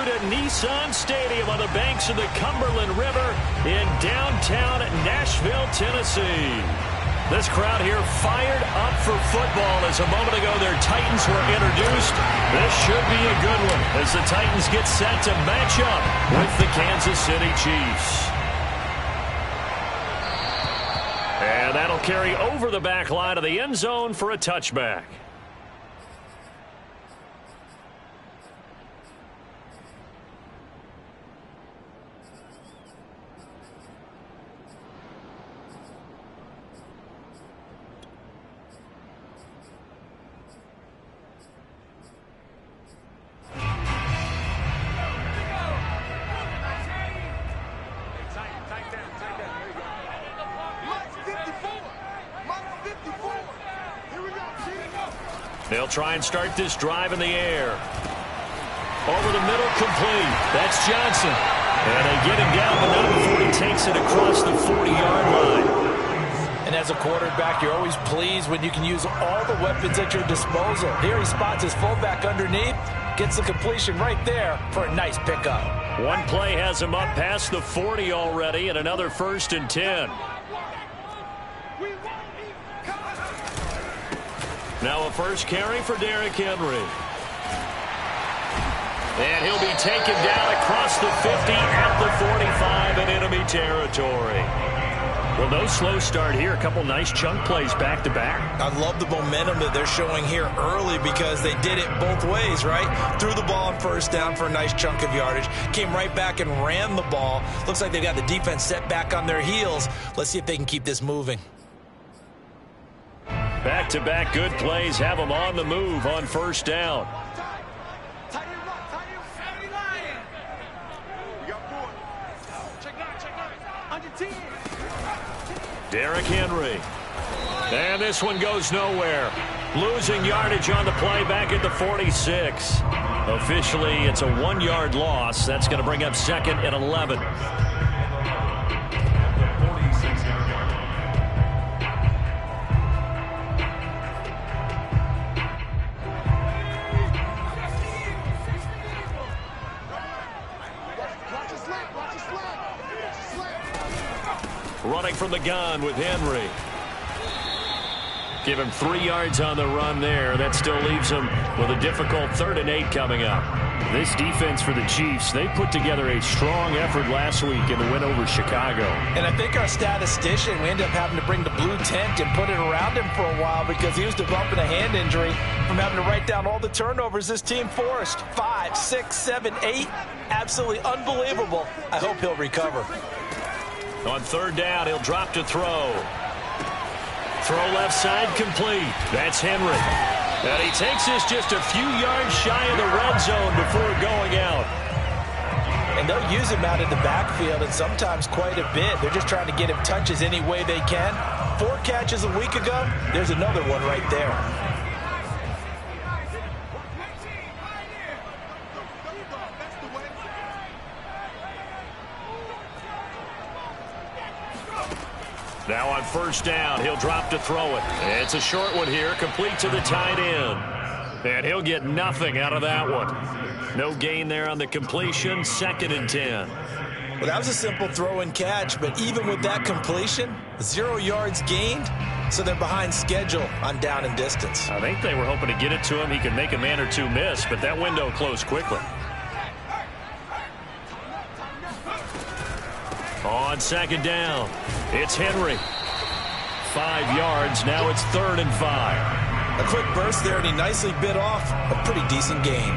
you to Nissan Stadium on the banks of the Cumberland River in downtown Nashville, Tennessee. This crowd here fired up for football as a moment ago their Titans were introduced. This should be a good one as the Titans get set to match up with the Kansas City Chiefs. And that'll carry over the back line of the end zone for a touchback. They'll try and start this drive in the air. Over the middle, complete. That's Johnson. And they get him down, but not before he takes it across the 40-yard line. And as a quarterback, you're always pleased when you can use all the weapons at your disposal. Here he spots his fullback underneath, gets the completion right there for a nice pickup. One play has him up past the 40 already, and another 1st and 10. Now a first carry for Derrick Henry. And he'll be taken down across the 50 at the 45 in enemy territory. Well, no slow start here. A couple nice chunk plays back-to-back. I love the momentum that they're showing here early because they did it both ways, right? Threw the ball on first down for a nice chunk of yardage. Came right back and ran the ball. Looks like they've got the defense set back on their heels. Let's see if they can keep this moving. Back-to-back good plays have them on the move on first down. Derrick Henry. And this one goes nowhere. Losing yardage on the play back at the 46. Officially, it's a 1-yard loss. That's going to bring up 2nd and 11. Running from the gun with Henry. Give him 3 yards on the run there. That still leaves him with a difficult 3rd and 8 coming up. This defense for the Chiefs, they put together a strong effort last week in the win over Chicago. And I think our statistician, we ended up having to bring the blue tent and put it around him for a while because he was developing a hand injury from having to write down all the turnovers this team forced. 5, 6, 7, 8. Absolutely unbelievable. I hope he'll recover. On 3rd down, he'll drop to throw. Throw left side complete. That's Henry. And he takes this just a few yards shy of the red zone before going out. And they'll use him out in the backfield and sometimes quite a bit. They're just trying to get him touches any way they can. 4 catches a week ago. There's another one right there. Now on first down, he'll drop to throw it. It's a short one here, complete to the tight end. And he'll get nothing out of that one. No gain there on the completion, 2nd and 10. Well, that was a simple throw and catch, but even with that completion, 0 yards gained, so they're behind schedule on down and distance. I think they were hoping to get it to him. He could make a man or two miss, but that window closed quickly. On 2nd down, it's Henry. 5 yards, now it's 3rd and 5. A quick burst there, and he nicely bit off a pretty decent gain.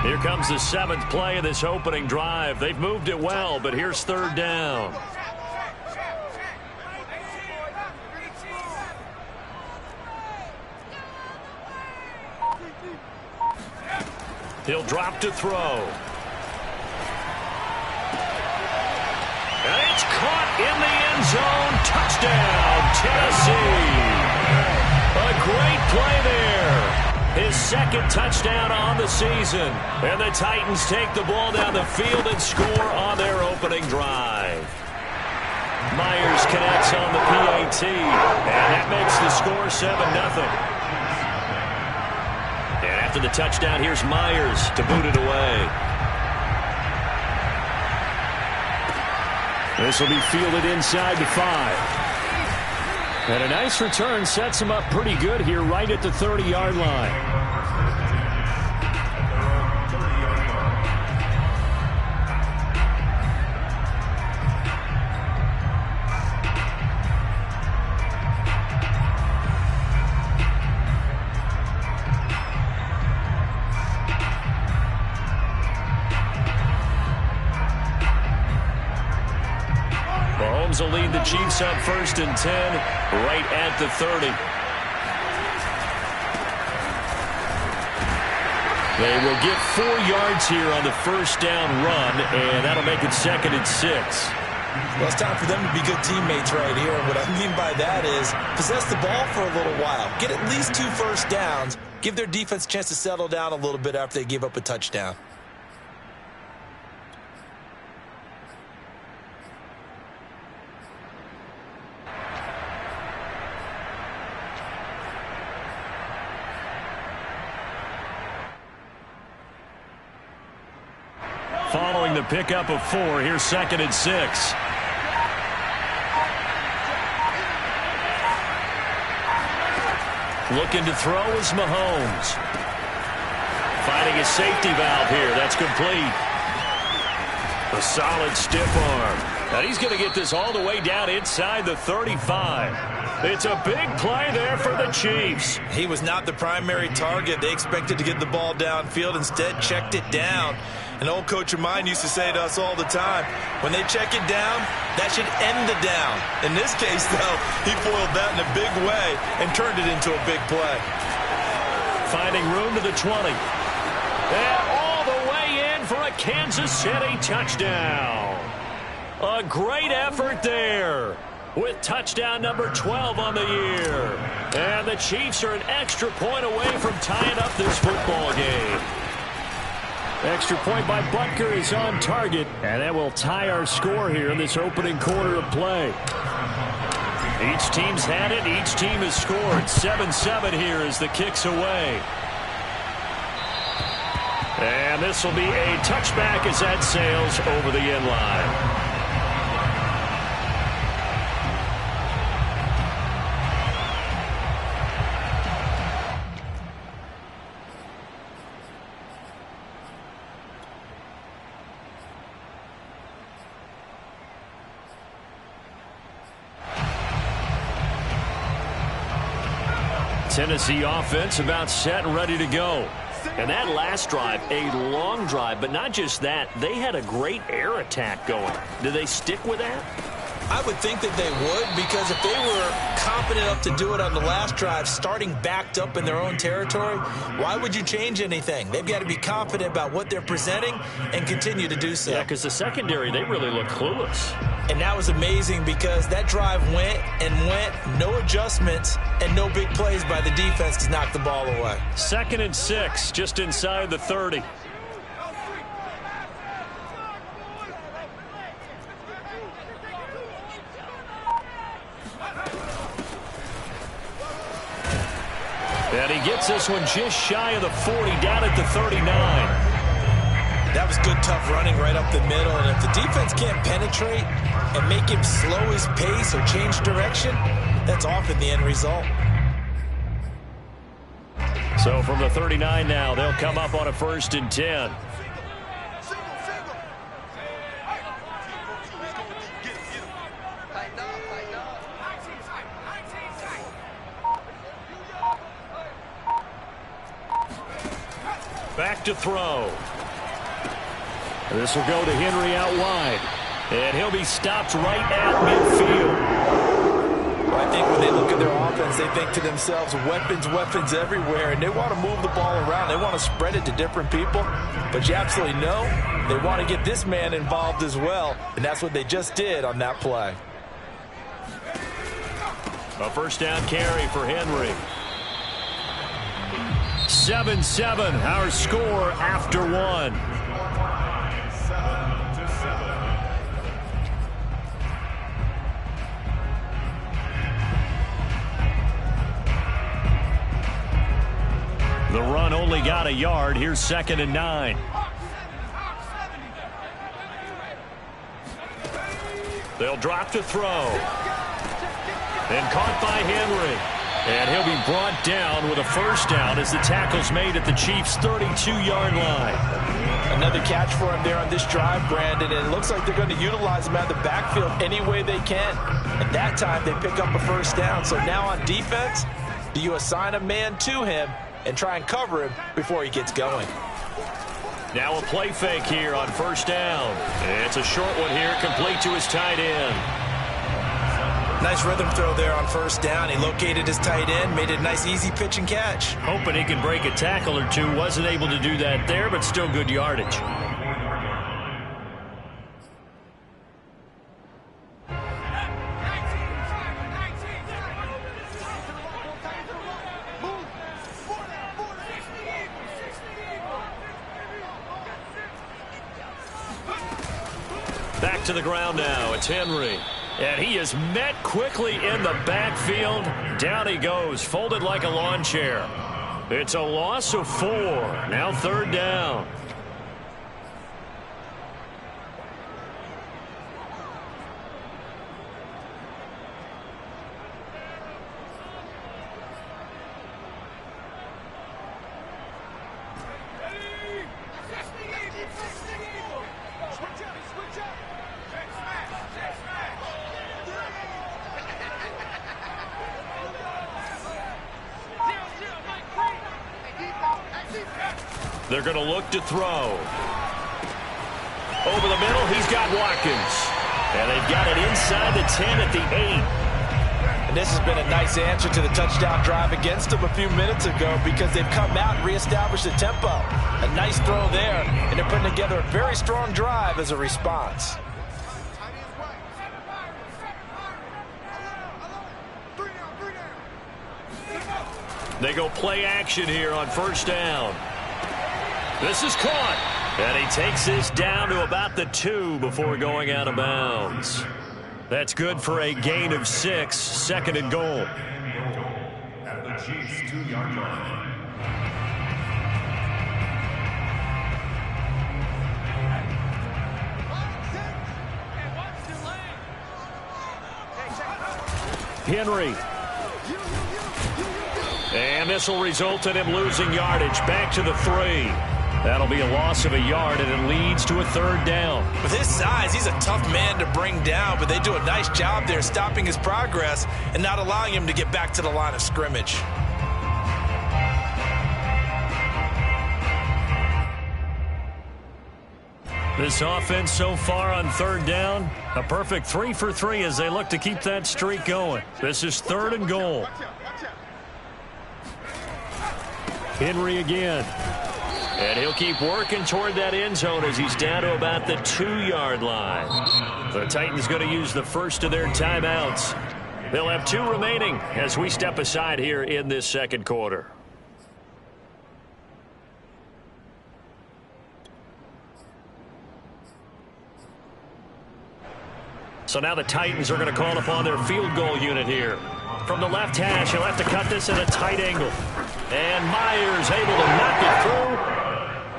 Here comes the 7th play of this opening drive. They've moved it well, but here's 3rd down. He'll drop to throw. And it's caught in the end zone. Touchdown, Tennessee. A great play there. His 2nd touchdown on the season. And the Titans take the ball down the field and score on their opening drive. Myers connects Chiefs on the PAT, and that makes the score 7-0. And after the touchdown, here's Myers to boot it away. This will be fielded inside the 5. And a nice return sets him up pretty good here right at the 30-yard line. Mahomes will lead the Chiefs up 1st and 10 right at the 30. They will get 4 yards here on the first down run, and that'll make it 2nd and 6. Well, it's time for them to be good teammates right here. And what I mean by that is possess the ball for a little while. Get at least 2 first downs. Give their defense a chance to settle down a little bit after they give up a touchdown. Following the pickup of 4, here's 2nd and 6. Looking to throw is Mahomes. Finding a safety valve here. That's complete. A solid stiff arm. And he's going to get this all the way down inside the 35. It's a big play there for the Chiefs. He was not the primary target. They expected to get the ball downfield. Instead, checked it down. An old coach of mine used to say to us all the time, when they check it down, that should end the down. In this case, though, he foiled that in a big way and turned it into a big play. Finding room to the 20. And all the way in for a Kansas City touchdown. A great effort there with touchdown number 12 on the year. And the Chiefs are an extra point away from tying up this football game. Extra point by Butker is on target, and that will tie our score here in this opening quarter of play. Each team's had it. Each team has scored. 7-7 here as the kick's away. And this will be a touchback as that sails over the end line. Tennessee offense about set and ready to go. And that last drive, a long drive, but not just that. They had a great air attack going. Do they stick with that? I would think that they would, because if they were confident enough to do it on the last drive, starting backed up in their own territory, why would you change anything? They've got to be confident about what they're presenting and continue to do so. Yeah, because the secondary, they really look clueless. And that was amazing because that drive went and went, no adjustments, and no big plays by the defense to knock the ball away. 2nd and 6, just inside the 30. And he gets this one just shy of the 40, down at the 39. That was good, tough running right up the middle. And if the defense can't penetrate and make him slow his pace or change direction, that's often the end result. So from the 39 now, they'll come up on a 1st and 10. Back to throw. This will go to Henry out wide. And he'll be stopped right at midfield. Well, I think when they look at their offense, they think to themselves, weapons, weapons everywhere. And they want to move the ball around. They want to spread it to different people. But you absolutely know they want to get this man involved as well. And that's what they just did on that play. A first down carry for Henry. 7-7, our score after one. run only got a yard. Here's 2nd and 9. They'll drop to throw. And caught by Henry. And he'll be brought down with a first down as the tackle's made at the Chiefs' 32-yard line. Another catch for him there on this drive, Brandon, and it looks like they're going to utilize him out of the backfield any way they can. At that time, they pick up a first down. So now on defense, do you assign a man to him and try and cover him before he gets going? Now a play fake here on first down. It's a short one here, complete to his tight end. Nice rhythm throw there on first down. He located his tight end, made it a nice easy pitch and catch. Hoping he could break a tackle or two. Wasn't able to do that there, but still good yardage. Back to the ground now. It's Henry. And he is met quickly in the backfield. Down he goes, folded like a lawn chair. It's a loss of 4. Now 3rd down. They're going to look to throw. Over the middle, he's got Watkins. And they've got it inside the 10 at the 8. And this has been a nice answer to the touchdown drive against them a few minutes ago because they've come out and reestablished the tempo. A nice throw there, and they're putting together a very strong drive as a response. They go play action here on first down. This is caught. And he takes this down to about the 2 before going out of bounds. That's good for a gain of 6. 2nd and goal. At the Chiefs' 2-yard line. Henry. And this will result in him losing yardage. Back to the 3. That'll be a loss of a yard, and it leads to a 3rd down. With his size, he's a tough man to bring down, but they do a nice job there stopping his progress and not allowing him to get back to the line of scrimmage. This offense so far on 3rd down, a perfect 3 for 3 as they look to keep that streak going. This is 3rd and goal. Henry again. And he'll keep working toward that end zone as he's down to about the 2-yard line. The Titans going to use the first of their timeouts. They'll have 2 remaining as we step aside here in this 2nd quarter. So now the Titans are going to call upon their field goal unit here. From the left hash, he'll have to cut this at a tight angle. And Myers able to knock it through.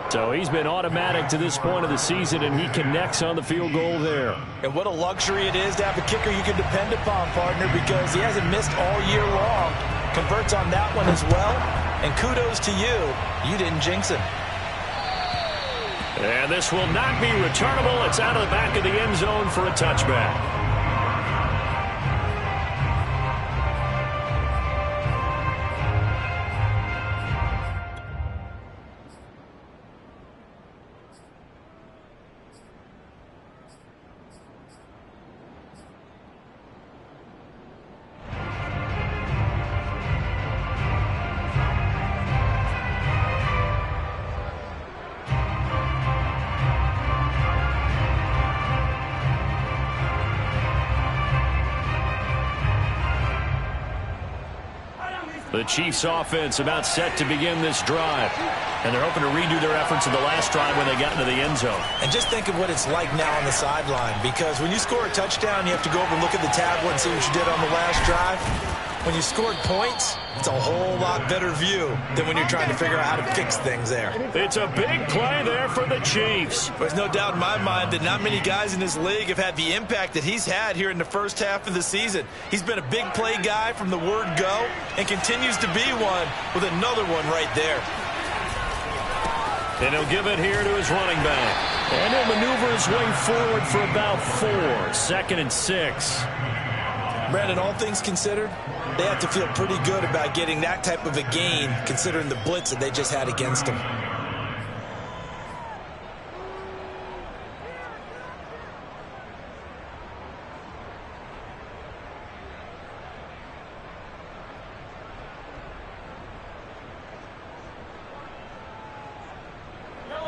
So he's been automatic to this point of the season, and he connects on the field goal there. And what a luxury it is to have a kicker you can depend upon, partner, because he hasn't missed all year long. Converts on that one as well. And kudos to you. You didn't jinx him. And this will not be returnable. It's out of the back of the end zone for a touchback. The Chiefs offense about set to begin this drive. And they're hoping to redo their efforts in the last drive when they got into the end zone. And just think of what it's like now on the sideline, because when you score a touchdown, you have to go over and look at the tablet and see what you did on the last drive. When you scored points, it's a whole lot better view than when you're trying to figure out how to fix things there. It's a big play there for the Chiefs. There's no doubt in my mind that not many guys in this league have had the impact that he's had here in the first half of the season. He's been a big play guy from the word go and continues to be one with another one right there. And he'll give it here to his running back. And he'll maneuver his way forward for about 4. 2nd and 6. Brandon, all things considered, they have to feel pretty good about getting that type of a gain considering the blitz that they just had against them.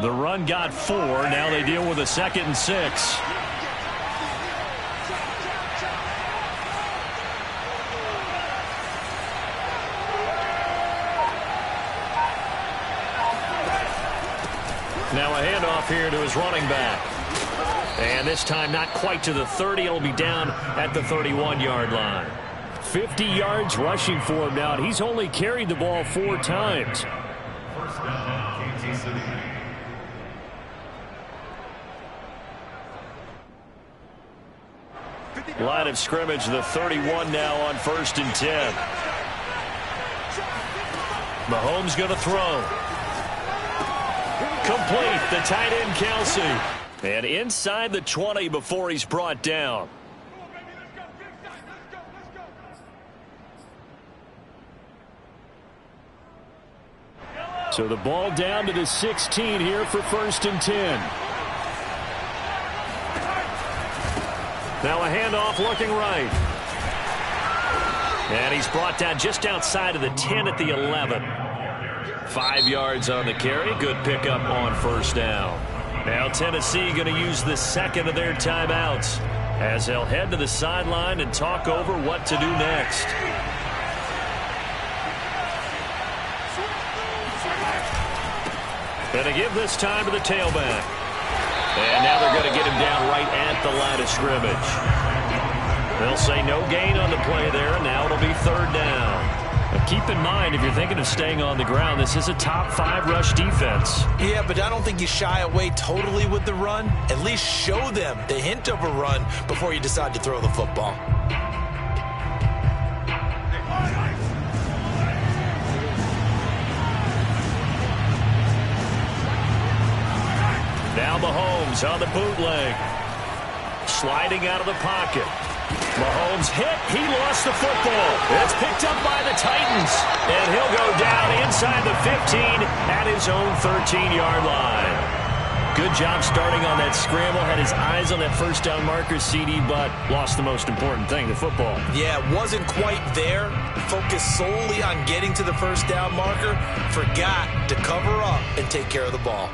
The run got 4. Now they deal with a 2nd and 6. Now a handoff here to his running back. And this time not quite to the 30. It'll be down at the 31-yard line. 50 yards rushing for him now. He's only carried the ball 4 times. First down, Kansas City. Line of scrimmage, the 31 now on 1st and 10. Mahomes going to throw. Complete, the tight end Kelsey. And inside the 20 before he's brought down. So the ball down to the 16 here for 1st and 10. Now a handoff looking right. And he's brought down just outside of the 10 at the 11. 5 yards on the carry. Good pickup on 1st down. Now Tennessee going to use the 2nd of their timeouts as they'll head to the sideline and talk over what to do next. And to give this time to the tailback. And now they're going to get him down right at the line of scrimmage. They'll say no gain on the play there, and now it'll be 3rd down. But keep in mind, if you're thinking of staying on the ground, this is a top 5 rush defense. Yeah, but I don't think you shy away totally with the run. At least show them the hint of a run before you decide to throw the football. Now Mahomes on the bootleg. Sliding out of the pocket. Mahomes hit. He lost the football. It's picked up by the Titans. And he'll go down inside the 15 at his own 13-yard line. Good job starting on that scramble. Had his eyes on that 1st down marker, CD, but lost the most important thing, the football. Yeah, wasn't quite there. Focused solely on getting to the 1st down marker. Forgot to cover up and take care of the ball.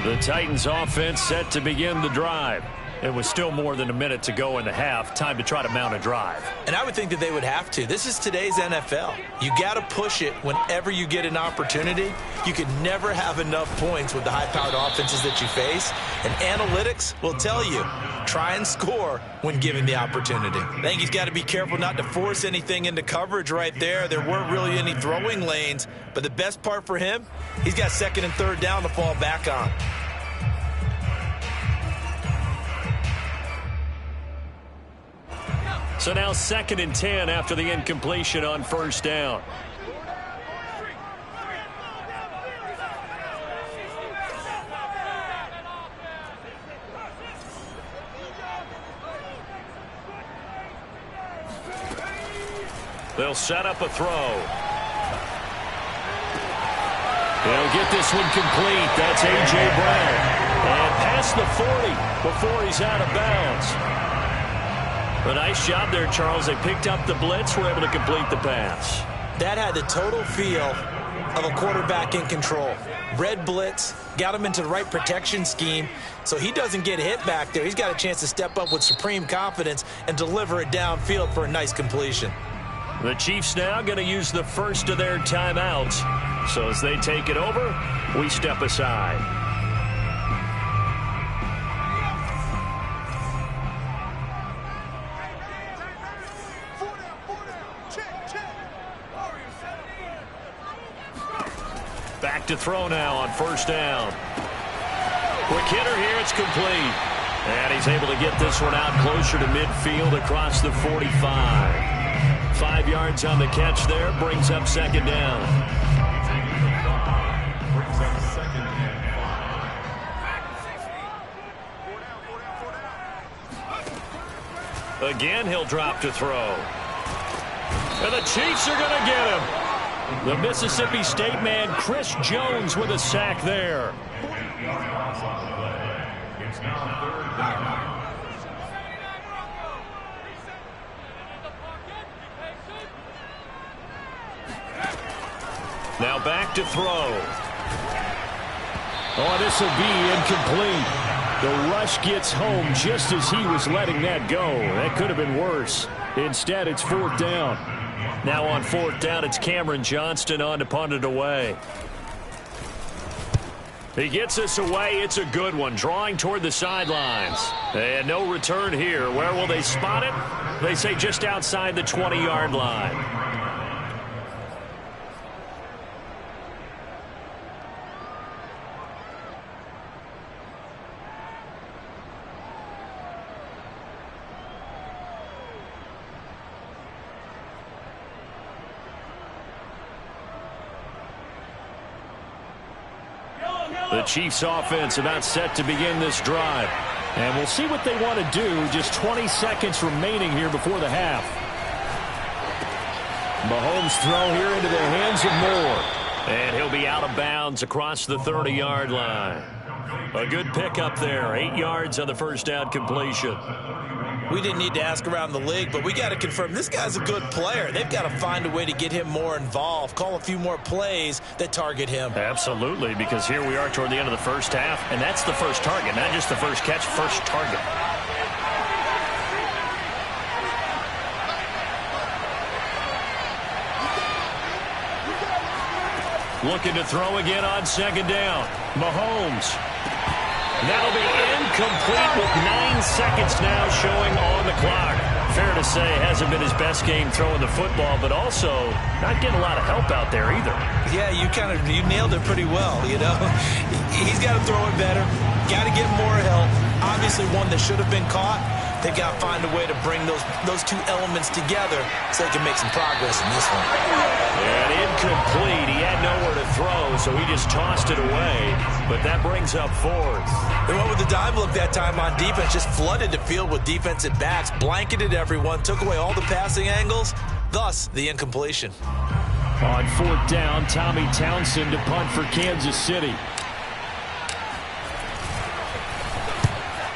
The Titans offense set to begin the drive. It was still more than a minute to go in the half. Time to try to mount a drive. And I would think that they would have to. This is today's NFL. You got to push it whenever you get an opportunity. You can never have enough points with the high-powered offenses that you face. And analytics will tell you, try and score when given the opportunity. I think he's got to be careful not to force anything into coverage right there. There weren't really any throwing lanes. But the best part for him, he's got 2nd and 3rd down to fall back on. So now 2nd and 10 after the incompletion on 1st down. They'll set up a throw. They'll get this one complete. That's A.J. Brown. And past the 40 before he's out of bounds. A nice job there, Charles. They picked up the blitz, were able to complete the pass. That had the total feel of a quarterback in control. Red blitz, got him into the right protection scheme, so he doesn't get hit back there. He's got a chance to step up with supreme confidence and deliver it downfield for a nice completion. The Chiefs now going to use the 1st of their timeouts. So as they take it over, we step aside. to throw now on first down. Quick hitter here. It's complete. And he's able to get this one out closer to midfield across the 45. 5 yards on the catch there. Brings up second down. Again, he'll drop to throw. And the Chiefs are going to get him. The Mississippi State man, Chris Jones, with a sack there. It's now third down. Now back to throw. Oh, this will be incomplete. The rush gets home just as he was letting that go. That could have been worse. Instead, it's fourth down. Now on fourth down, it's Cameron Johnston on to punt it away. He gets this away. It's a good one. Drawing toward the sidelines. And no return here. Where will they spot it? They say just outside the 20-yard line. The Chiefs offense about set to begin this drive. And we'll see what they want to do. Just 20 seconds remaining here before the half. Mahomes throw here into the hands of Moore. And he'll be out of bounds across the 30-yard line. A good pickup there. 8 yards on the first down completion. We didn't need to ask around the league, but we got to confirm this guy's a good player. They've got to find a way to get him more involved, call a few more plays that target him. Absolutely, because here we are toward the end of the first half, and that's the first target, not just the first catch, first target. Looking to throw again on second down. Mahomes. That'll be incomplete with 9 seconds now showing on the clock. Fair to say, hasn't been his best game throwing the football, but also not getting a lot of help out there either. Yeah, you nailed it pretty well, you know. He's got to throw it better. Got to get more help. Obviously one that should have been caught. They've got to find a way to bring those two elements together so they can make some progress in this one. And incomplete. He had nowhere to throw, so he just tossed it away. But that brings up fourth. They went with the dive look that time on defense, just flooded the field with defensive backs, blanketed everyone, took away all the passing angles, thus the incompletion. On fourth down, Tommy Townsend to punt for Kansas City.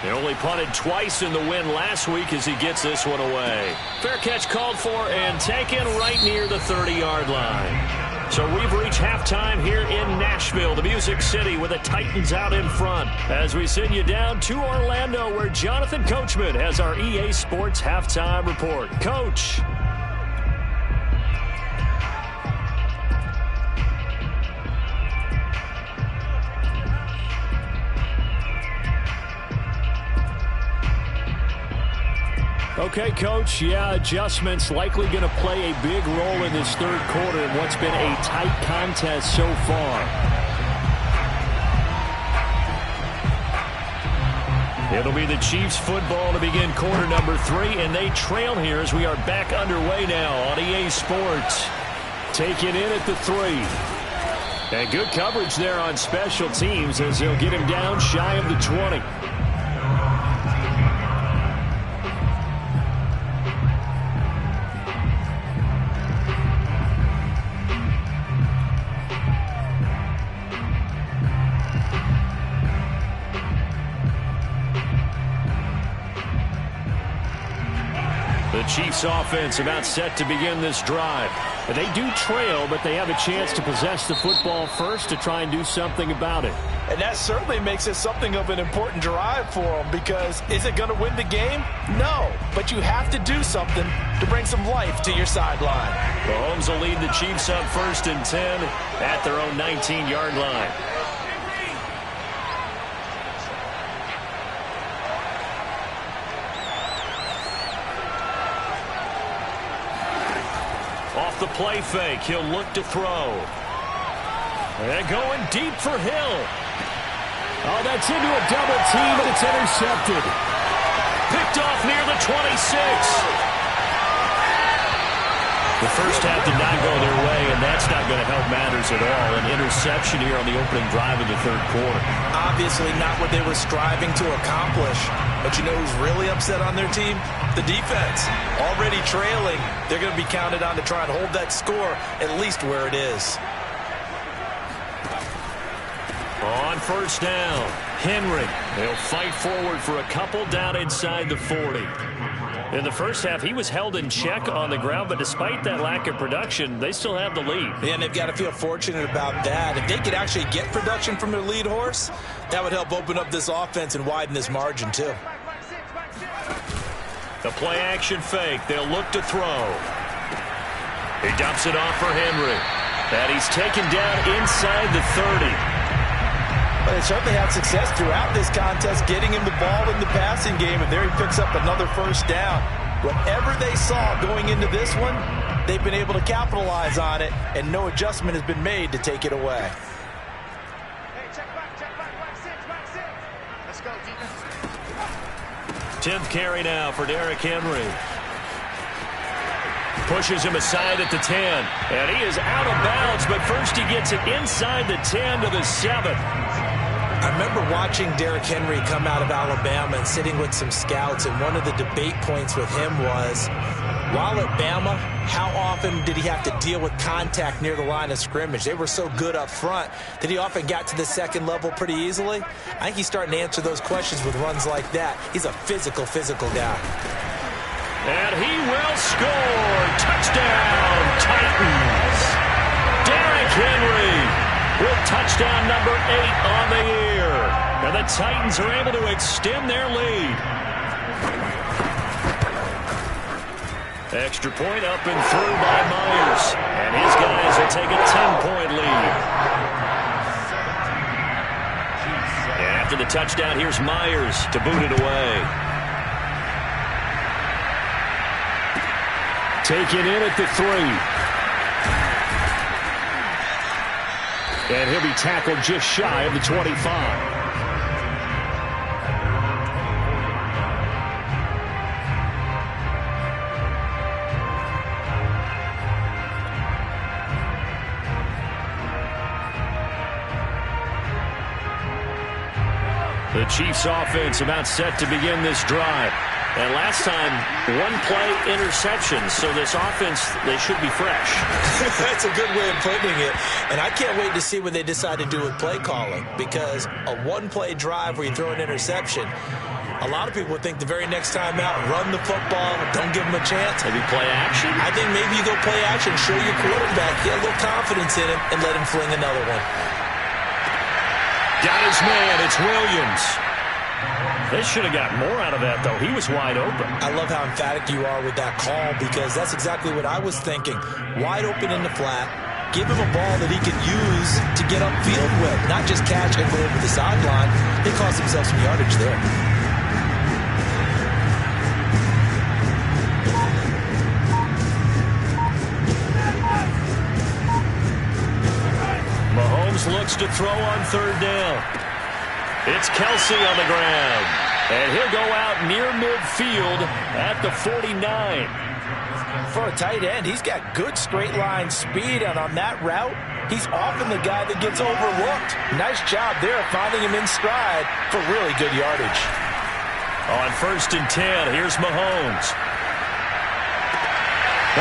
They only punted twice in the win last week as he gets this one away. Fair catch called for and taken right near the 30-yard line. So we've reached halftime here in Nashville, the Music City, with the Titans out in front. As we send you down to Orlando, where Jonathan Coachman has our EA Sports halftime report. Coach. Okay, Coach, adjustments likely going to play a big role in this third quarter in what's been a tight contest so far. It'll be the Chiefs football to begin quarter number 3, and they trail here as we are back underway now on EA Sports. Taking in at the 3. And good coverage there on special teams as they'll get him down shy of the 20. The Chiefs offense about set to begin this drive. They do trail, but they have a chance to possess the football first to try and do something about it. And that certainly makes it something of an important drive for them, because is it going to win the game? No, but you have to do something to bring some life to your sideline. Mahomes will lead the Chiefs up 1st and 10 at their own 19-yard line. Off the play fake, he'll look to throw. And going deep for Hill. Oh, that's into a double team, and it's intercepted. Picked off near the 26. The first half did not go their way, and that's not going to help matters at all. An interception here on the opening drive of the third quarter. Obviously not what they were striving to accomplish. But you know who's really upset on their team? The defense. Already trailing. They're going to be counted on to try and hold that score at least where it is. On first down, Henry. They'll fight forward for a couple down inside the 40. In the first half, he was held in check on the ground, but despite that lack of production, they still have the lead. Yeah, and they've got to feel fortunate about that. If they could actually get production from their lead horse, that would help open up this offense and widen this margin, too. The play-action fake. They'll look to throw. He dumps it off for Henry. And he's taken down inside the 30. But they certainly had success throughout this contest, getting him the ball in the passing game, and there he picks up another first down. Whatever they saw going into this one, they've been able to capitalize on it, and no adjustment has been made to take it away. Let's go, defense. 10th carry now for Derrick Henry. Pushes him aside at the 10, and he is out of bounds, but first he gets it inside the 10 to the 7. I remember watching Derrick Henry come out of Alabama and sitting with some scouts, and one of the debate points with him was, while at Bama, how often did he have to deal with contact near the line of scrimmage? They were so good up front that he often got to the second level pretty easily. I think he's starting to answer those questions with runs like that. He's a physical guy. And he will score. Touchdown, Titans. Derrick Henry with touchdown number 8 on the year. And the Titans are able to extend their lead. Extra point up and through by Myers. And his guys will take a 10-point lead. And after the touchdown, here's Myers to boot it away. Taken in at the 3. And he'll be tackled just shy of the 25. The Chiefs offense about set to begin this drive. And last time, one-play interception. So this offense, they should be fresh. That's a good way of putting it. And I can't wait to see what they decide to do with play calling. Because a one-play drive where you throw an interception, a lot of people would think the very next time out, run the football, don't give them a chance. Maybe play action? I think maybe you go play action, show your quarterback, get a little confidence in him, and let him fling another one. Got his man. It's Williams. They should have got more out of that, though. He was wide open. I love how emphatic you are with that call, because that's exactly what I was thinking. Wide open in the flat. Give him a ball that he can use to get upfield with, not just catch and go over the sideline. They cost themselves some yardage there. Mahomes looks to throw on third down. It's Kelsey on the ground. And he'll go out near midfield at the 49. For a tight end, he's got good straight line speed, and on that route, he's often the guy that gets overlooked. Nice job there finding him in stride for really good yardage. On 1st and 10, here's Mahomes.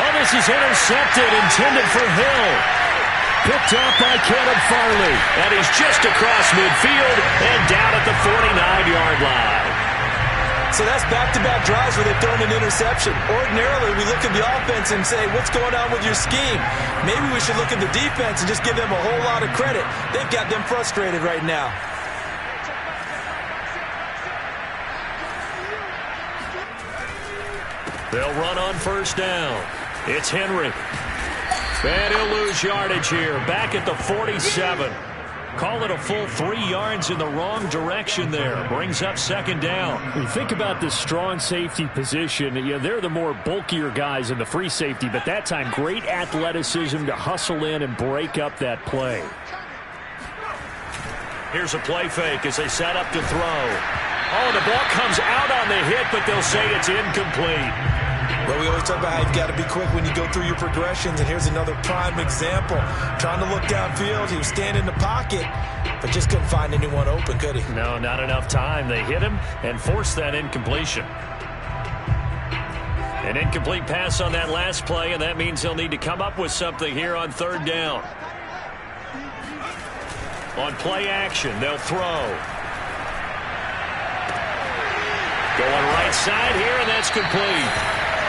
Oh, this is intercepted, intended for Hill. Picked off by Caleb Farley. And he's just across midfield and down at the 49-yard line. So that's back-to-back drives where they've thrown an interception. Ordinarily, we look at the offense and say, what's going on with your scheme? Maybe we should look at the defense and just give them a whole lot of credit. They've got them frustrated right now. They'll run on first down. It's Henry. And he'll lose yardage here. Back at the 47. Call it a full 3 yards in the wrong direction there. Brings up second down. When you think about the strong safety position, they're the more bulkier guys in the free safety, but that time great athleticism to hustle in and break up that play. Here's a play fake as they set up to throw. Oh, the ball comes out on the hit, but they'll say it's incomplete. Well, we always talk about how you've got to be quick when you go through your progressions, and here's another prime example. Trying to look downfield, he was standing in the pocket, but just couldn't find anyone open, could he? No, not enough time. They hit him and forced that incompletion. An incomplete pass on that last play, and that means they'll need to come up with something here on third down. On play action, they'll throw. Going right side here, and that's complete.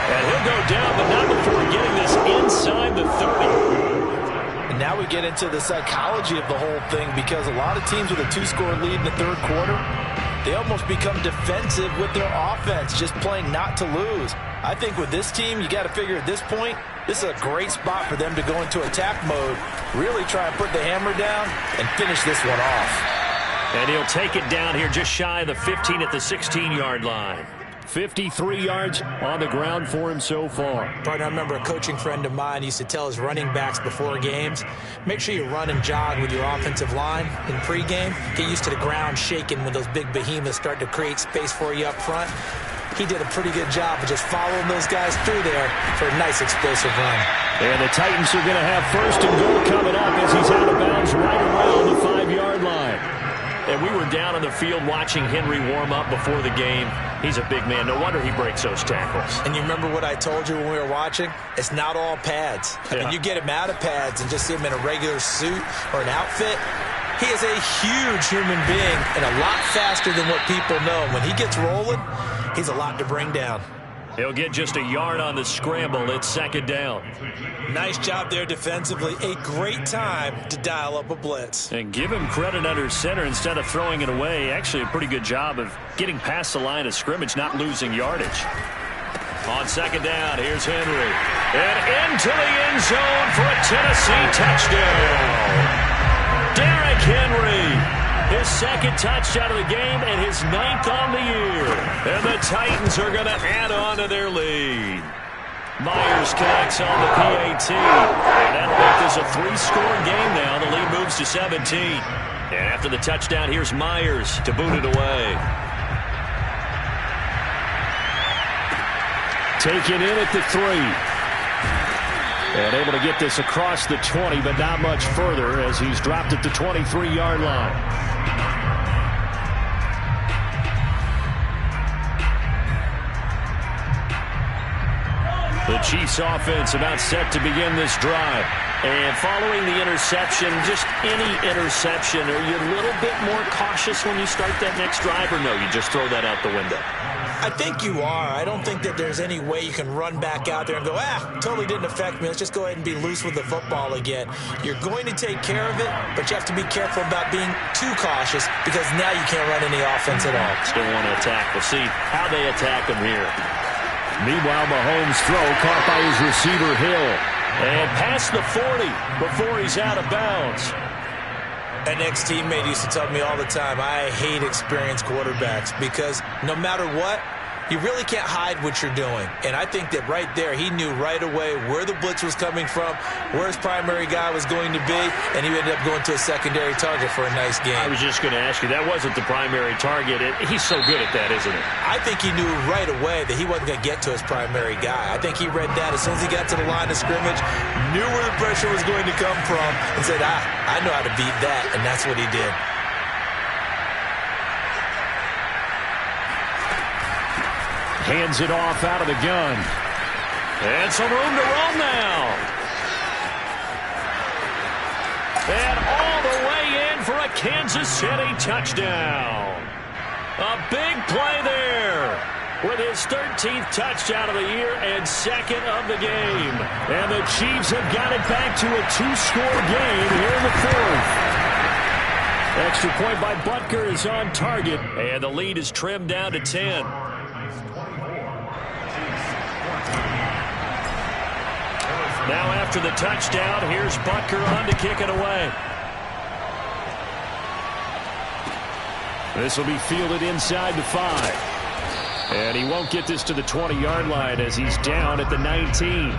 And he'll go down, but not before getting this inside the 30. And now we get into the psychology of the whole thing, because a lot of teams with a 2-score lead in the third quarter, they almost become defensive with their offense, just playing not to lose. I think with this team, you got to figure at this point, this is a great spot for them to go into attack mode, really try and put the hammer down and finish this one off. And he'll take it down here just shy of the 15 at the 16-yard line. 53 yards on the ground for him so far. Partner, I remember a coaching friend of mine used to tell his running backs before games, make sure you run and jog with your offensive line in pregame. Get used to the ground shaking when those big behemoths start to create space for you up front. He did a pretty good job of just following those guys through there for a nice explosive run. And the Titans are going to have first and goal coming up as he's out of bounds right around the 5-yard line. And we were down on the field watching Henry warm up before the game. He's a big man. No wonder he breaks those tackles. And you remember what I told you when we were watching? It's not all pads. I mean, you get him out of pads and just see him in a regular suit or an outfit. He is a huge human being and a lot faster than what people know. When he gets rolling, he's a lot to bring down. He'll get just a yard on the scramble. It's second down. Nice job there defensively. A great time to dial up a blitz. And give him credit under center instead of throwing it away. Actually, a pretty good job of getting past the line of scrimmage, not losing yardage. On second down, here's Henry. And into the end zone for a Tennessee touchdown. Derrick Henry. His second touchdown of the game and his 9th on the year. And the Titans are going to add on to their lead. Myers connects on the PAT. And that'll make this a 3-score game now. The lead moves to 17. And after the touchdown, here's Myers to boot it away. Taken in at the 3. And able to get this across the 20, but not much further as he's dropped at the 23-yard line. The Chiefs offense about set to begin this drive. And following the interception, just any interception, are you a little bit more cautious when you start that next drive, or no, you just throw that out the window? I think you are. I don't think that there's any way you can run back out there and go, totally didn't affect me. Let's just go ahead and be loose with the football again. You're going to take care of it, but you have to be careful about being too cautious because now you can't run any offense at all. Still want to attack. We'll see how they attack them here. Meanwhile, Mahomes' throw caught by his receiver, Hill. And past the 40 before he's out of bounds. An ex-teammate used to tell me all the time, I hate experienced quarterbacks because no matter what, you really can't hide what you're doing. And I think that right there, he knew right away where the blitz was coming from, where his primary guy was going to be, and he ended up going to a secondary target for a nice game. I was just going to ask you, that wasn't the primary target. He's so good at that, isn't he? I think he knew right away that he wasn't going to get to his primary guy. I think he read that as soon as he got to the line of scrimmage, knew where the pressure was going to come from, and said, I know how to beat that, and that's what he did. Hands it off out of the gun. And some room to roam now. And all the way in for a Kansas City touchdown. A big play there with his 13th touchdown of the year and second of the game. And the Chiefs have got it back to a 2-score game here in the 4th. Extra point by Butker is on target. And the lead is trimmed down to 10. Now after the touchdown, here's Butker on to kick it away. This will be fielded inside the 5. And he won't get this to the 20-yard line as he's down at the 19.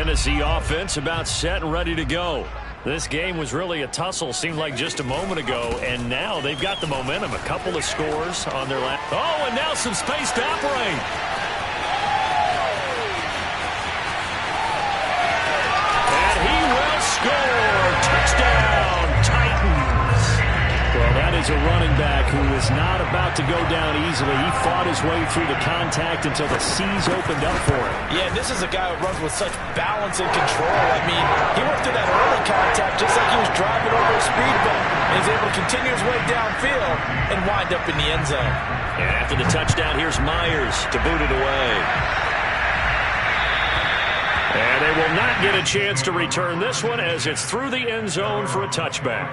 Tennessee offense about set and ready to go. This game was really a tussle, seemed like just a moment ago, and now they've got the momentum. A couple of scores on their lap. Oh, and now some space to operate. And he will score. Touchdown, Titans. Well, that is a running back who is not about to go down easily. He fought his way through the contact until the seas opened up for him. Yeah, and this is a guy who runs with such balance and control. I mean, he went through that early contact just like he was driving over a speed bump. And he's able to continue his way downfield and wind up in the end zone. And after the touchdown, here's Myers to boot it away. And they will not get a chance to return this one as it's through the end zone for a touchback.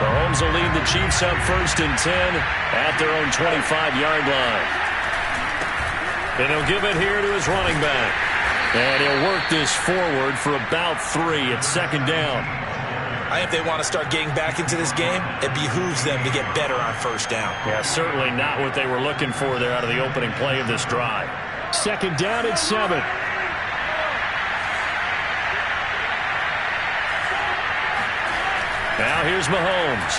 Mahomes will lead the Chiefs up 1st and 10 at their own 25-yard line. And he'll give it here to his running back. And he'll work this forward for about 3 at 2nd down. I think if they want to start getting back into this game, it behooves them to get better on 1st down. Yeah, certainly not what they were looking for there out of the opening play of this drive. 2nd down at 7. Now here's Mahomes.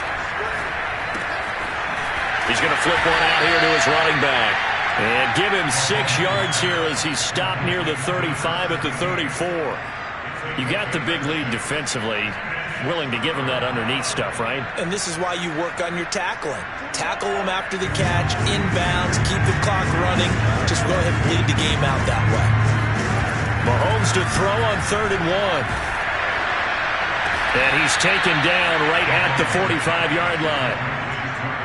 He's going to flip one out here to his running back. And give him 6 yards here as he stopped near the 35 at the 34. You got the big lead defensively. Willing to give him that underneath stuff, right? And this is why you work on your tackling. Tackle them after the catch, inbounds, keep the clock running. Just go ahead and bleed the game out that way. Mahomes to throw on 3rd and 1. And he's taken down right at the 45-yard line.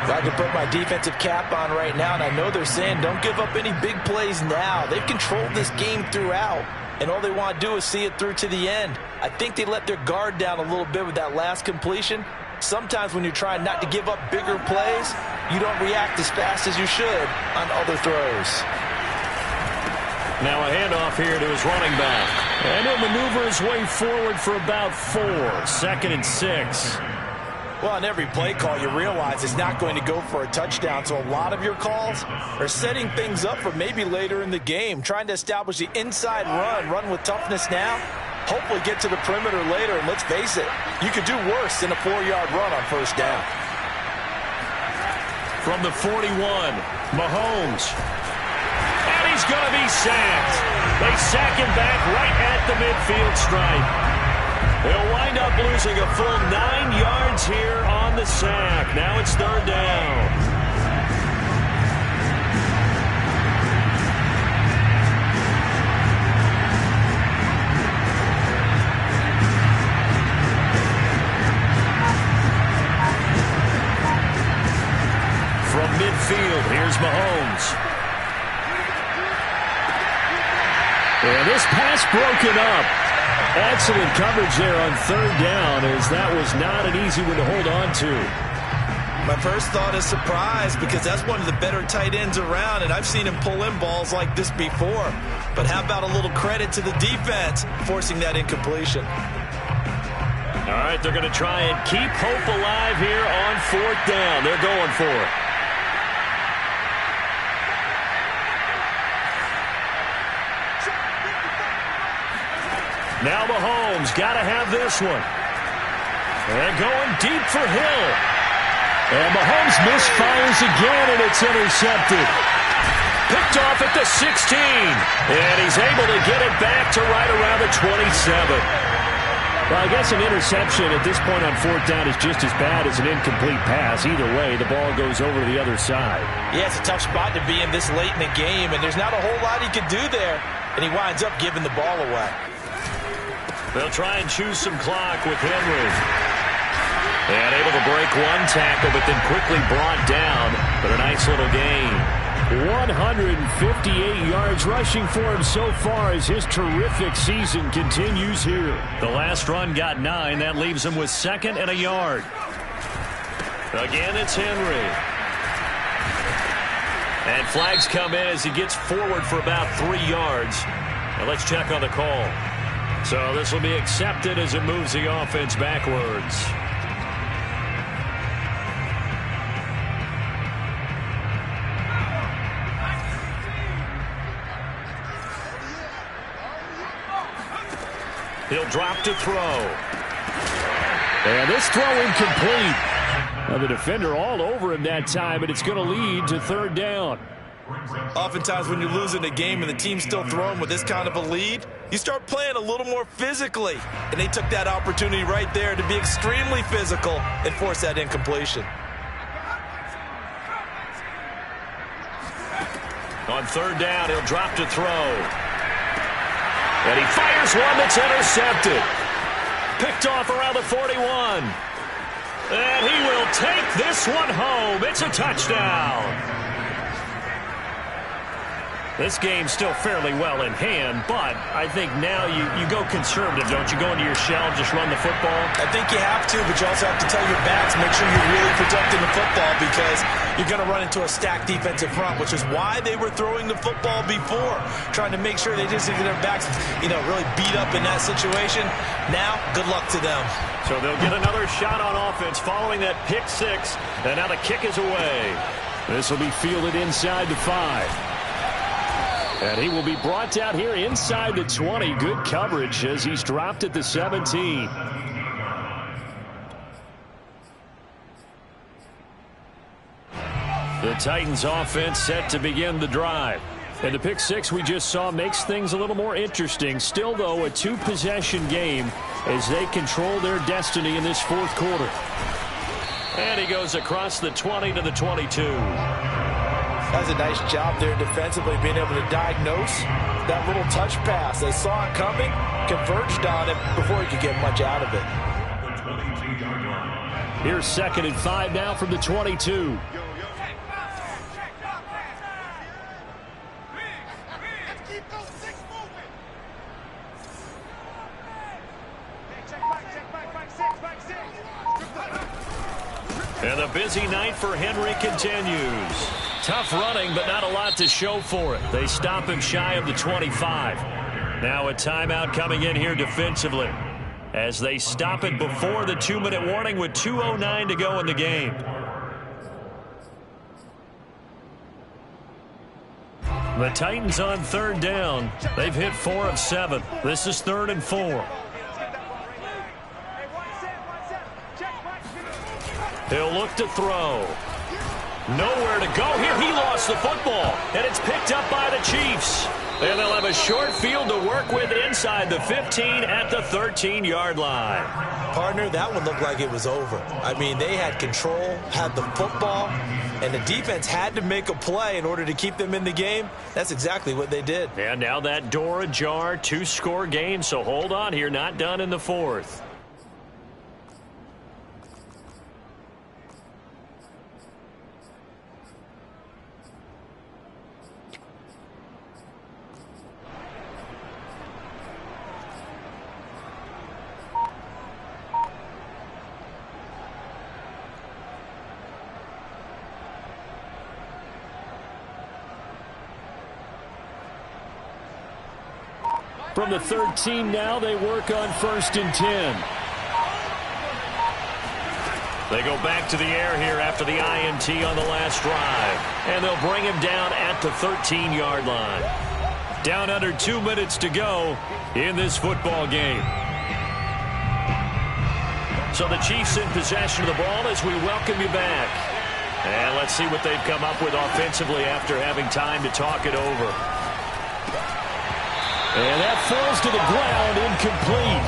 If I could put my defensive cap on right now, and I know they're saying don't give up any big plays now. They've controlled this game throughout, and all they want to do is see it through to the end. I think they let their guard down a little bit with that last completion. Sometimes when you're trying not to give up bigger plays, you don't react as fast as you should on other throws. Now a handoff here to his running back. And he'll maneuver his way forward for about 4. 2nd and 6. Well, on every play call, you realize it's not going to go for a touchdown. So a lot of your calls are setting things up for maybe later in the game, trying to establish the inside run with toughness now, hopefully get to the perimeter later. And let's face it, you could do worse than a 4-yard run on 1st down. From the 41, Mahomes. And he's going to be sacked. They sack him back right at the midfield stripe. They'll wind up losing a full 9 yards here on the sack. Now it's 3rd down. From midfield, here's Mahomes. And this pass broken up. Excellent coverage there on 3rd down, as that was not an easy one to hold on to. My first thought is surprise, because that's one of the better tight ends around, and I've seen him pull in balls like this before. But how about a little credit to the defense forcing that incompletion? All right, they're going to try and keep hope alive here on 4th down. They're going for it. Now Mahomes got to have this one. And going deep for Hill. And Mahomes misfires again, and it's intercepted. Picked off at the 16. And he's able to get it back to right around the 27. Well, I guess an interception at this point on 4th down is just as bad as an incomplete pass. Either way, the ball goes over to the other side. Yeah, it's a tough spot to be in this late in the game, and there's not a whole lot he could do there. And he winds up giving the ball away. They'll try and choose some clock with Henry. And able to break one tackle, but then quickly brought down. But a nice little gain. 158 yards rushing for him so far as his terrific season continues here. The last run got 9. That leaves him with 2nd and a yard. Again, it's Henry. And flags come in as he gets forward for about 3 yards. Now let's check on the call. So this will be accepted as it moves the offense backwards. He'll drop to throw. And this throw incomplete. Now the defender all over him that time, but it's going to lead to third down. Oftentimes when you're losing a game and the team's still throwing with this kind of a lead, you start playing a little more physically. And they took that opportunity right there to be extremely physical and force that incompletion. On third down, he'll drop to throw. And he fires one that's intercepted. Picked off around the 41. And he will take this one home. It's a touchdown. This game's still fairly well in hand, but I think now you go conservative, don't you? Go into your shell, just run the football? I think you have to, but you also have to tell your backs, make sure you're really protecting the football because you're going to run into a stacked defensive front, which is why they were throwing the football before, trying to make sure they just get their backs, really beat up in that situation. Now, good luck to them. So they'll get another shot on offense following that pick six, and now the kick is away. This will be fielded inside the 5. And he will be brought down here inside the 20. Good coverage as he's dropped at the 17. The Titans offense set to begin the drive. And the pick six we just saw makes things a little more interesting. Still, though, a two-possession game as they control their destiny in this fourth quarter. And he goes across the 20 to the 22. That's a nice job there defensively, being able to diagnose that little touch pass. They saw it coming, converged on it before he could get much out of it. Here's 2nd and 5 now from the 22. And the busy night for Henry continues. Tough running, but not a lot to show for it. They stop him shy of the 25. Now a timeout coming in here defensively as they stop it before the 2-minute warning with 2:09 to go in the game. The Titans on third down. They've hit 4 of 7. This is 3rd and 4. He'll look to throw. Nowhere to go here. He lost the football, and it's picked up by the Chiefs. And they'll have a short field to work with inside the 15 at the 13-yard line. Partner, that one looked like it was over. I mean, they had control, had the football, and the defense had to make a play in order to keep them in the game. That's exactly what they did. And now that door ajar, 2-score game, so hold on here. Not done in the 4th. From the 13 now, they work on 1st and 10. They go back to the air here after the INT on the last drive. And they'll bring him down at the 13-yard line. Down under 2 minutes to go in this football game. So the Chiefs in possession of the ball as we welcome you back. And let's see what they've come up with offensively after having time to talk it over. And that falls to the ground, incomplete.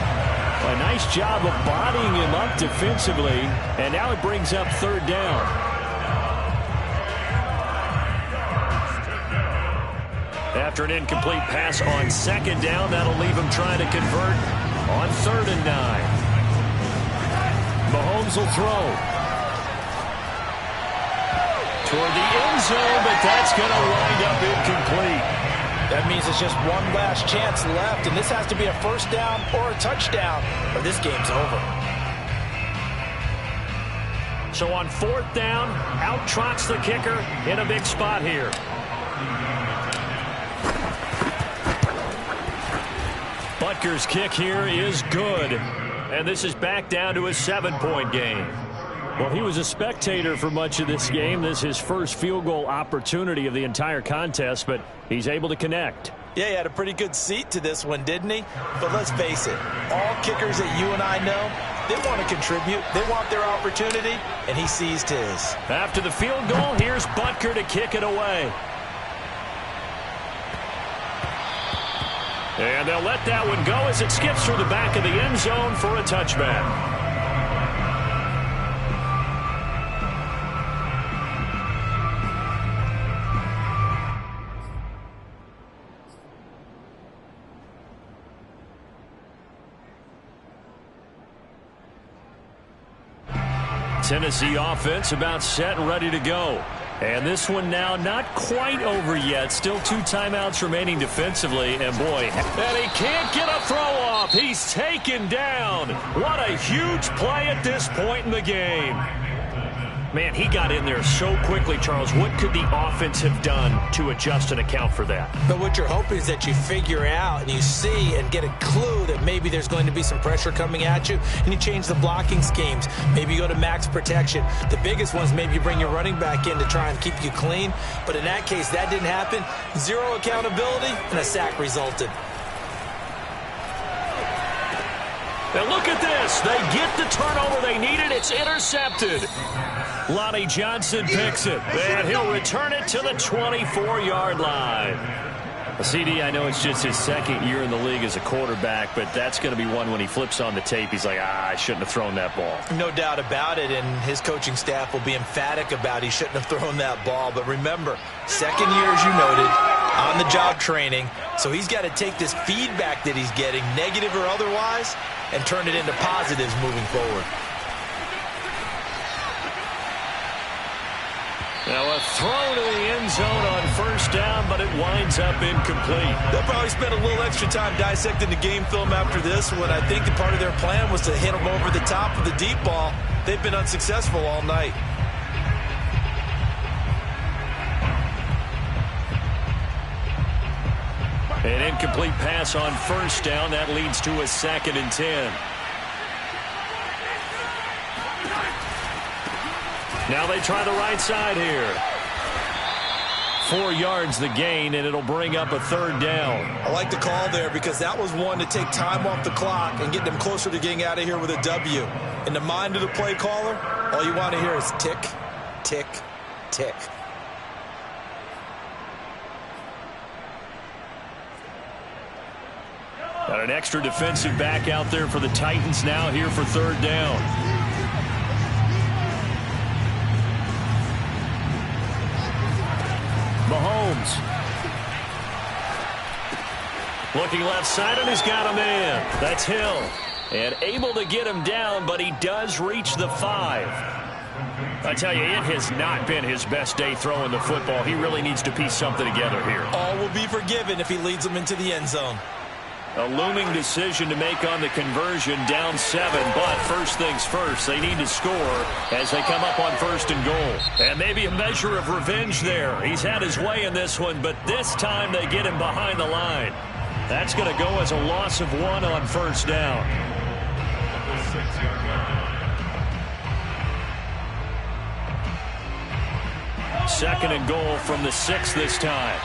A nice job of bodying him up defensively, and now it brings up 3rd down. After an incomplete pass on 2nd down, that'll leave him trying to convert on 3rd and 9. Mahomes will throw. Toward the end zone, but that's going to wind up incomplete. That means it's just one last chance left, and this has to be a 1st down or a touchdown, or this game's over. So on 4th down, out trots the kicker in a big spot here. Butker's kick here is good, and this is back down to a 7-point game. Well, he was a spectator for much of this game. This is his first field goal opportunity of the entire contest, but he's able to connect. Yeah, he had a pretty good seat to this one, didn't he? But let's face it, all kickers that you and I know, they want to contribute. They want their opportunity, and he seized his. After the field goal, here's Butker to kick it away. And they'll let that one go as it skips through the back of the end zone for a touchback. Tennessee offense about set and ready to go. And this one now not quite over yet. Still 2 timeouts remaining defensively. And boy, and he can't get a throw off. He's taken down. What a huge play at this point in the game. Man, he got in there so quickly, Charles. What could the offense have done to adjust and account for that? But what you're hoping is that you figure out and you see and get a clue that maybe there's going to be some pressure coming at you, and you change the blocking schemes. Maybe you go to max protection. The biggest ones, maybe you bring your running back in to try and keep you clean. But in that case, that didn't happen. 0 accountability, and a sack resulted. And look at this. They get the turnover they needed. It's intercepted. Lonnie Johnson picks it, and he'll return it to the 24-yard line. CD, I know it's just his second year in the league as a quarterback, but that's going to be one when he flips on the tape. He's like, I shouldn't have thrown that ball. No doubt about it, and his coaching staff will be emphatic about he shouldn't have thrown that ball. But remember, second year, as you noted, on-the-job training, so he's got to take this feedback that he's getting, negative or otherwise, and turn it into positives moving forward. Now a throw to the end zone on first down, but it winds up incomplete. They'll probably spend a little extra time dissecting the game film after this one. I think that part of their plan was to hit them over the top of the deep ball. They've been unsuccessful all night. An incomplete pass on first down. That leads to a 2nd and 10. Now they try the right side here. 4 yards the gain, and it'll bring up a 3rd down. I like the call there because that was one to take time off the clock and get them closer to getting out of here with a W. In the mind of the play caller, all you want to hear is tick, tick, tick. Got an extra defensive back out there for the Titans now here for 3rd down. Mahomes. Looking left side, and he's got him in. That's Hill. And able to get him down, but he does reach the 5. I tell you, it has not been his best day throwing the football. He really needs to piece something together here. All will be forgiven if he leads them into the end zone. A looming decision to make on the conversion, down 7, but first things first, they need to score as they come up on 1st and goal. And maybe a measure of revenge there. He's had his way in this one, but this time they get him behind the line. That's going to go as a loss of 1 on 1st down. Second and goal from the 6 this time.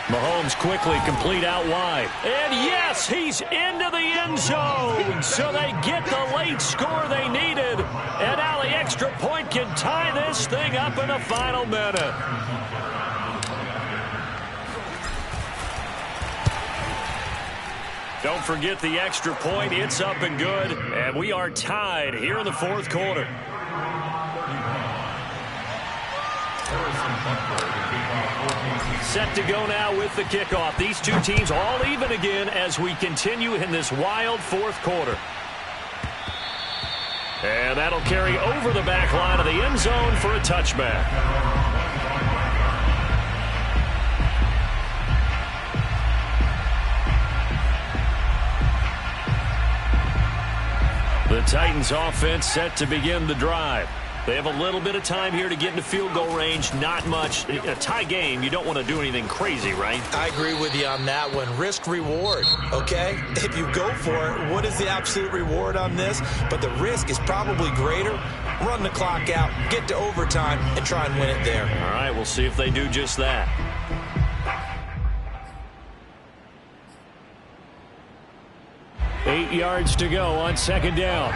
Mahomes quickly complete out wide. And yes, he's into the end zone. So they get the late score they needed. And now the extra point can tie this thing up in the final minute. Don't forget the extra point. It's up and good. And we are tied here in the 4th quarter. Set to go now with the kickoff. These two teams all even again as we continue in this wild 4th quarter. And that'll carry over the back line of the end zone for a touchback. The Titans offense set to begin the drive. They have a little bit of time here to get into field goal range. Not much. A tie game, you don't want to do anything crazy, right? I agree with you on that one. Risk reward, okay? If you go for it, what is the absolute reward on this? But the risk is probably greater. Run the clock out, get to overtime, and try and win it there. All right, we'll see if they do just that. Eight yards to go on second down.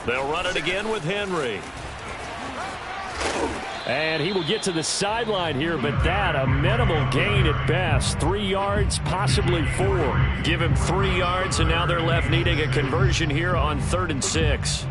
They'll run it again with Henry. And he will get to the sideline here, but that a minimal gain at best. 3 yards, possibly 4. Give him 3 yards, and now they're left needing a conversion here on 3rd and 6.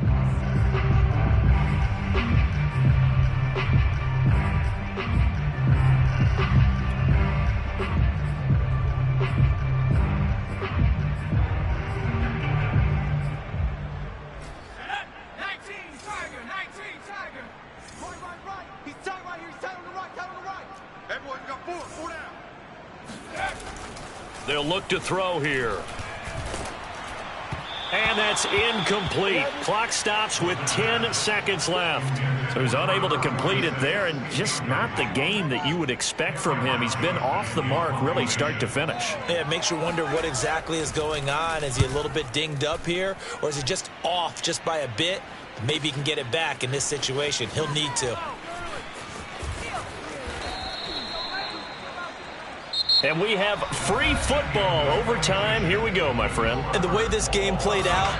They'll look to throw here. And that's incomplete. Clock stops with 10 seconds left. So he's unable to complete it there, and just not the game that you would expect from him. He's been off the mark really start to finish. Yeah, it makes you wonder what exactly is going on. Is he a little bit dinged up here, or is he just off just by a bit? Maybe he can get it back in this situation. He'll need to. And we have free football overtime. Here we go, my friend. And the way this game played out,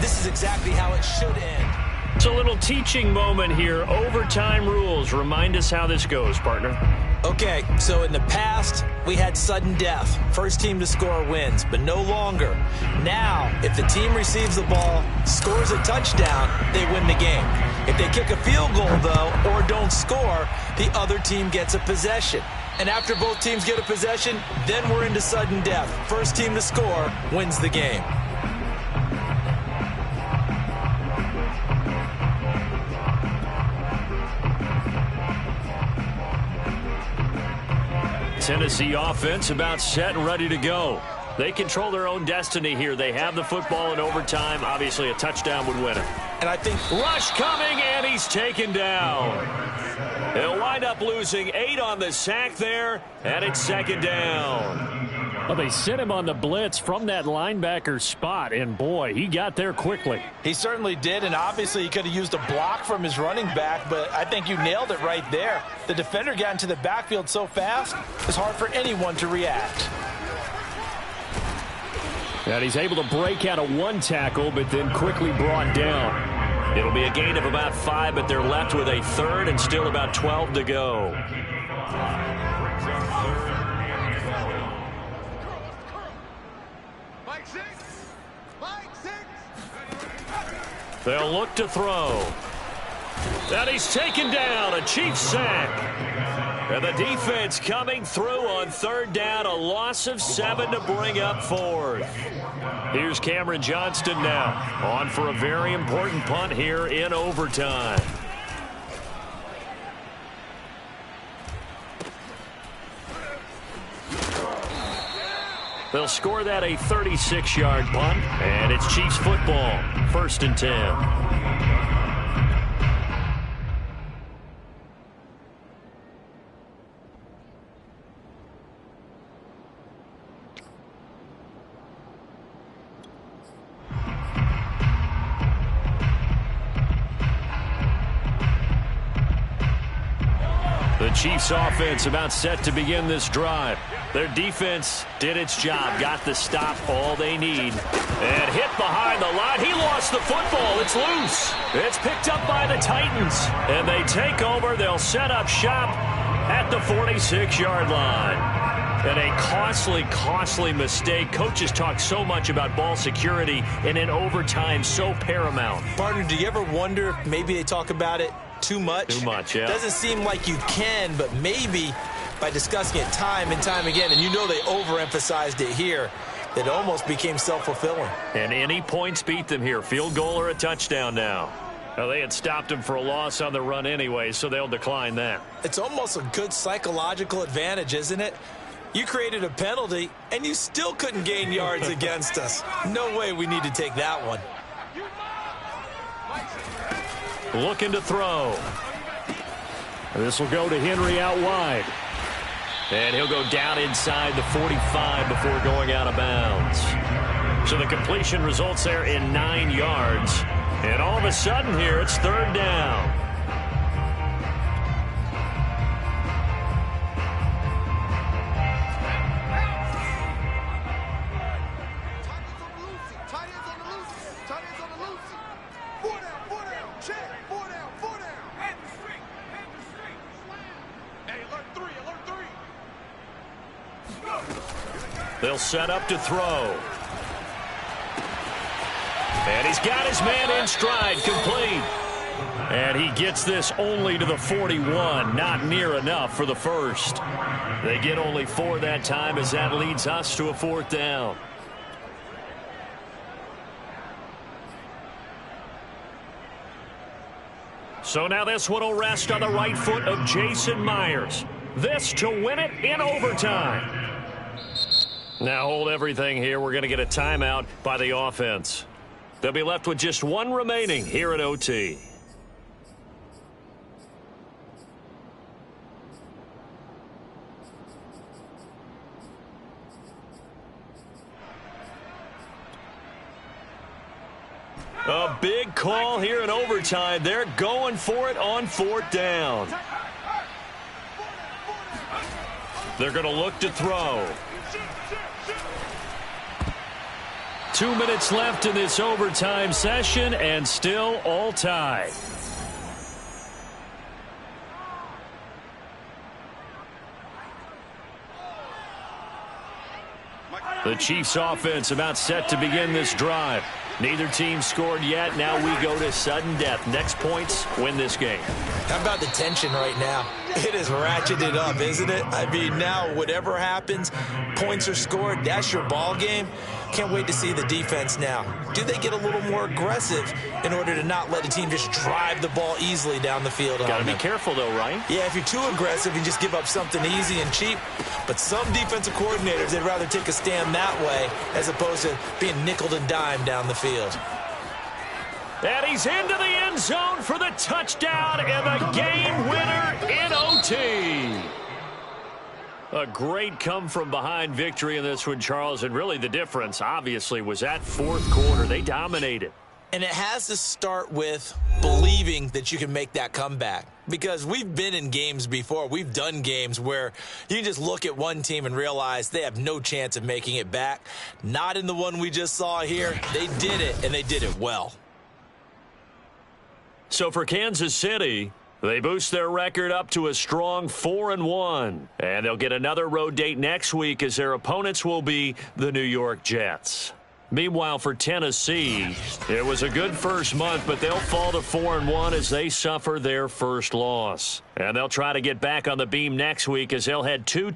this is exactly how it should end. It's a little teaching moment here. Overtime rules. Remind us how this goes, partner. Okay, so in the past, we had sudden death. First team to score wins, but no longer. Now, if the team receives the ball, scores a touchdown, they win the game. If they kick a field goal, though, or don't score, the other team gets a possession. And after both teams get a possession, then we're into sudden death. First team to score wins the game. Tennessee offense about set and ready to go. They control their own destiny here. They have the football in overtime. Obviously, a touchdown would win it. And I think rush coming, and he's taken down. He'll wind up losing 8 on the sack there, and it's second down. Well, they sent him on the blitz from that linebacker spot, and boy, he got there quickly. He certainly did, and obviously he could have used a block from his running back, but I think you nailed it right there. The defender got into the backfield so fast, it's hard for anyone to react. And he's able to break out of one tackle, but then quickly brought down. It'll be a gain of about 5, but they're left with a third and still about 12 to go. They'll look to throw. And he's taken down, a Chiefs sack. And the defense coming through on 3rd down, a loss of 7 to bring up 4th. Here's Cameron Johnston now, on for a very important punt here in overtime. They'll score that a 36-yard punt, and it's Chiefs football, 1st and 10. The Chiefs offense about set to begin this drive. Their defense did its job, got the stop, all they need. And hit behind the line. He lost the football. It's loose. It's picked up by the Titans. And they take over. They'll set up shop at the 46-yard line. And a costly mistake. Coaches talk so much about ball security, and in overtime, so paramount. Partner, do you ever wonder if maybe they talk about it too much? Too much, yeah. Doesn't seem like you can, but maybe by discussing it time and time again, and you know they overemphasized it here, it almost became self-fulfilling. And any points beat them here. Field goal or a touchdown now. Well, they had stopped him for a loss on the run anyway, so they'll decline that. It's almost a good psychological advantage, isn't it? You created a penalty, and you still couldn't gain yards against us. No way we need to take that one. Looking to throw. This will go to Henry out wide. And he'll go down inside the 45 before going out of bounds. So the completion results there in 9 yards. And all of a sudden here, it's 3rd down. They'll set up to throw. And he's got his man in stride, complete. And he gets this only to the 41, not near enough for the first. They get only 4 that time as that leads us to a 4th down. So now this one will rest on the right foot of Jason Myers. This to win it in overtime. Now hold everything here. We're going to get a timeout by the offense. They'll be left with just 1 remaining here at OT. A big call here in overtime. They're going for it on 4th down. They're going to look to throw. 2 minutes left in this overtime session, and still all tied. The Chiefs offense about set to begin this drive. Neither team scored yet. Now we go to sudden death. Next points win this game. How about the tension right now? It is ratcheted up, isn't it? I mean, now whatever happens, points are scored. That's your ball game. Can't wait to see the defense now. Do they get a little more aggressive in order to not let the team just drive the ball easily down the field? Got to be careful, though, right? Yeah, if you're too aggressive, you just give up something easy and cheap. But some defensive coordinators, they'd rather take a stand that way as opposed to being nickeled and dimed down the field. And he's into the end zone for the touchdown and the game winner in OT. A great come-from-behind victory in this one, Charles. And really the difference, obviously, was that 4th quarter. They dominated. And it has to start with believing that you can make that comeback. Because we've been in games before. We've done games where you just look at one team and realize they have no chance of making it back. Not in the one we just saw here. They did it, and they did it well. So for Kansas City, they boost their record up to a strong 4-1. And they'll get another road date next week as their opponents will be the New York Jets. Meanwhile, for Tennessee, it was a good first month, but they'll fall to 4-1 as they suffer their first loss. And they'll try to get back on the beam next week as they'll head 2